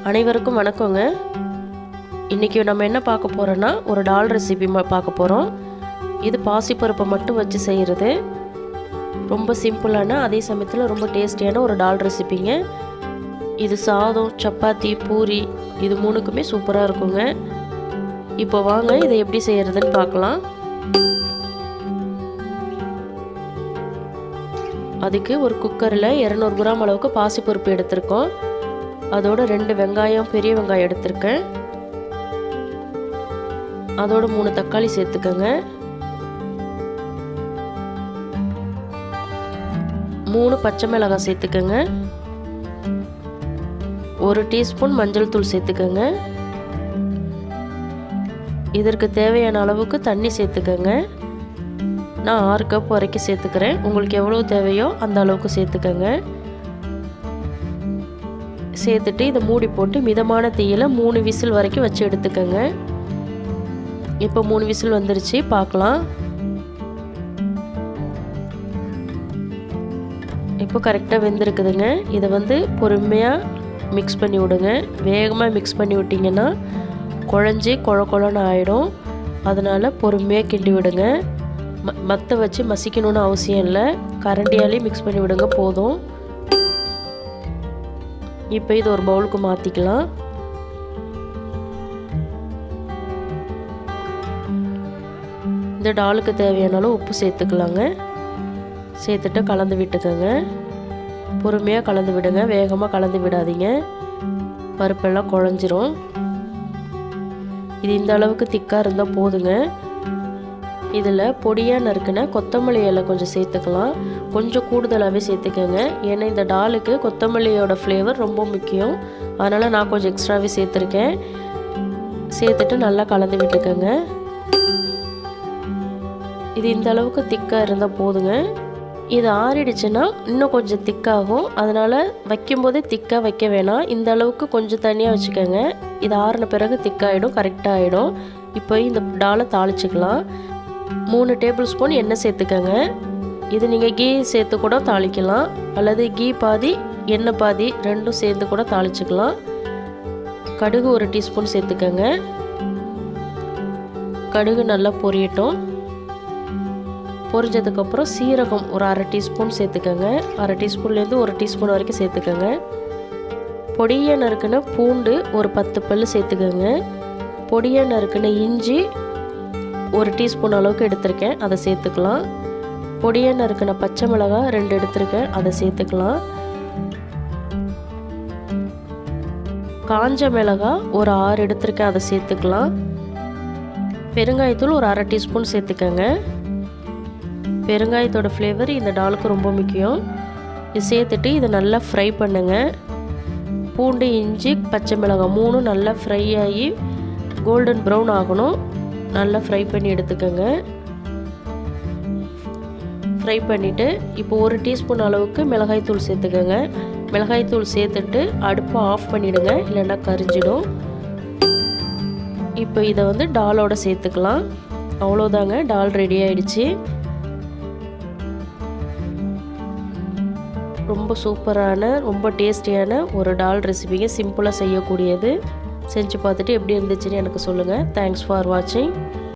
அனைவருக்கும் வணக்கங்க. இன்றைக்கி நம்ம என்ன பார்க்க போகிறோன்னா ஒரு டால் ரெசிபி பார்க்க போகிறோம். இது பாசிப்பருப்பை மட்டும் வச்சு செய்கிறது. ரொம்ப சிம்பிளான அதே சமயத்தில் ரொம்ப டேஸ்டியான ஒரு டால் ரெசிபிங்க. இது சாதம், சப்பாத்தி, பூரி இது மூணுக்குமே சூப்பராக இருக்குங்க. இப்போ வாங்க இதை எப்படி செய்கிறதுன்னு பார்க்கலாம். அதுக்கு ஒரு குக்கரில் 200 கிராம் அளவுக்கு பாசிப்பருப்பு எடுத்திருக்கோம். அதோட 2 வெங்காயம், பெரிய வெங்காயம் எடுத்திருக்கேன். அதோட 3 தக்காளி சேர்த்துக்கோங்க. 3 பச்சை மிளகாய் சேர்த்துக்கோங்க. 1 டீஸ்பூன் மஞ்சள் தூள் சேர்த்துக்கோங்க. இதற்கு தேவையான அளவுக்கு தண்ணி சேர்த்துக்கோங்க. நான் 6 கப் வரைக்கும் சேர்த்துக்கிறேன். உங்களுக்கு எவ்வளோ தேவையோ அந்த அளவுக்கு சேர்த்துக்கோங்க. சேர்த்துட்டு இதை மூடி போட்டு மிதமான தீயில் 3 விசில் வரைக்கும் வச்சு எடுத்துக்கோங்க. இப்போ 3 விசில் வந்துருச்சு, பார்க்கலாம். இப்போ கரெக்டாக வெந்திருக்குதுங்க. இதை பொறுமையாக மிக்ஸ் பண்ணி விடுங்க. வேகமாக மிக்ஸ் பண்ணி விட்டிங்கன்னா குழஞ்சி கொழன்னு ஆகிடும். அதனால் பொறுமையாக கிண்டி விடுங்க. மற்ற வச்சு மசிக்கணும்னு அவசியம் இல்லை. கரண்டியாலே மிக்ஸ் பண்ணி விடுங்க போதும். இப்போ இது ஒரு பவுலுக்கு மாற்றிக்கலாம். இந்த டாலுக்கு தேவையான அளவு உப்பு சேர்த்துக்கலாங்க. சேர்த்துட்டு கலந்து விட்டுக்கோங்க. பொறுமையாக கலந்து விடுங்க, வேகமாக கலந்து விடாதீங்க, பருப்பெல்லாம் குழஞ்சிரும். இது இந்த அளவுக்கு திக்காக இருந்தால் போதுங்க. இதில் பொடியாக நறுக்குன கொத்தமல்லி இலை கொஞ்சம் சேர்த்துக்கலாம். கொஞ்சம் கூடுதலாகவே சேர்த்துக்கோங்க. ஏன்னா இந்த டாலுக்கு கொத்தமல்லியோட ஃப்ளேவர் ரொம்ப முக்கியம். அதனால் நான் கொஞ்சம் எக்ஸ்ட்ராவே சேர்த்துருக்கேன். சேர்த்துட்டு நல்லா கலந்து விட்டுக்கோங்க. இது இந்த அளவுக்கு திக்காக இருந்தால் போதுங்க. இது ஆறிடுச்சுன்னா இன்னும் கொஞ்சம் திக்காகும். அதனால் வைக்கும்போதே திக்காக வைக்க வேணாம். இந்த அளவுக்கு கொஞ்சம் தனியாக வச்சுக்கோங்க. இது ஆறின பிறகு திக்காகிடும், கரெக்டாக ஆகிடும். இப்போ இந்த டாலை தாளிச்சிக்கலாம். 3 டேபிள் ஸ்பூன் எண்ணெய் சேர்த்துக்கோங்க. இது நீங்கள் கீ சேர்த்து கூட தாளிக்கலாம், அல்லது கீ பாதி எண்ணெய் பாதி ரெண்டும் சேர்த்து கூட தாளிச்சிக்கலாம். கடுகு 1 டீஸ்பூன் சேர்த்துக்கோங்க. கடுகு நல்லா பொரியட்டும். பொரிஞ்சதுக்கப்புறம் சீரகம் ஒரு 1/2 டீஸ்பூன் சேர்த்துக்கோங்க. 1/2 டீஸ்பூன்லேருந்து 1 டீஸ்பூன் வரைக்கும் சேர்த்துக்கோங்க. பொடியாக நறுக்குன பூண்டு ஒரு 10 பல் சேர்த்துக்கோங்க. பொடியாக நறுக்குன இஞ்சி 1 டீஸ்பூன் அளவுக்கு எடுத்திருக்கேன், அதை சேர்த்துக்கலாம். பொடியாக நறுக்குன பச்சை மிளகாய் 2 எடுத்திருக்கேன், அதை சேர்த்துக்கலாம். காஞ்ச மிளகாய் ஒரு 6 எடுத்திருக்கேன், அதை சேர்த்துக்கலாம். பெருங்காயத்தூள் ஒரு 1/2 டீஸ்பூன் சேர்த்துக்கோங்க. பெருங்காயத்தோட ஃப்ளேவர் இந்த டாலுக்கு ரொம்ப முக்கியம். இது சேர்த்துட்டு இதை நல்லா ஃப்ரை பண்ணுங்கள். பூண்டு, இஞ்சி, பச்சை மிளகாய் 3 நல்லா ஃப்ரை ஆகி கோல்டன் ப்ரௌன் ஆகணும். நல்லா ஃப்ரை பண்ணி எடுத்துக்கோங்க. ஃப்ரை பண்ணிவிட்டு இப்போ 1 டீஸ்பூன் அளவுக்கு மிளகாய்த்தூள் சேர்த்துக்கோங்க. மிளகாய்த்தூள் சேர்த்துட்டு அடுப்பை ஆஃப் பண்ணிவிடுங்க, இல்லைன்னா கரிஞ்சிடும். இப்போ இதை டாலோட சேர்த்துக்கலாம். அவ்வளோதாங்க, டால் ரெடி ஆகிடுச்சு. ரொம்ப சூப்பரான, ரொம்ப டேஸ்டியான ஒரு டால் ரெசிபிங்க. சிம்பிளாக செய்யக்கூடியது. செஞ்சு பார்த்துட்டு எப்படி இருந்துச்சுன்னு எனக்கு சொல்லுங்கள். தேங்க்ஸ் ஃபார் வாட்சிங்.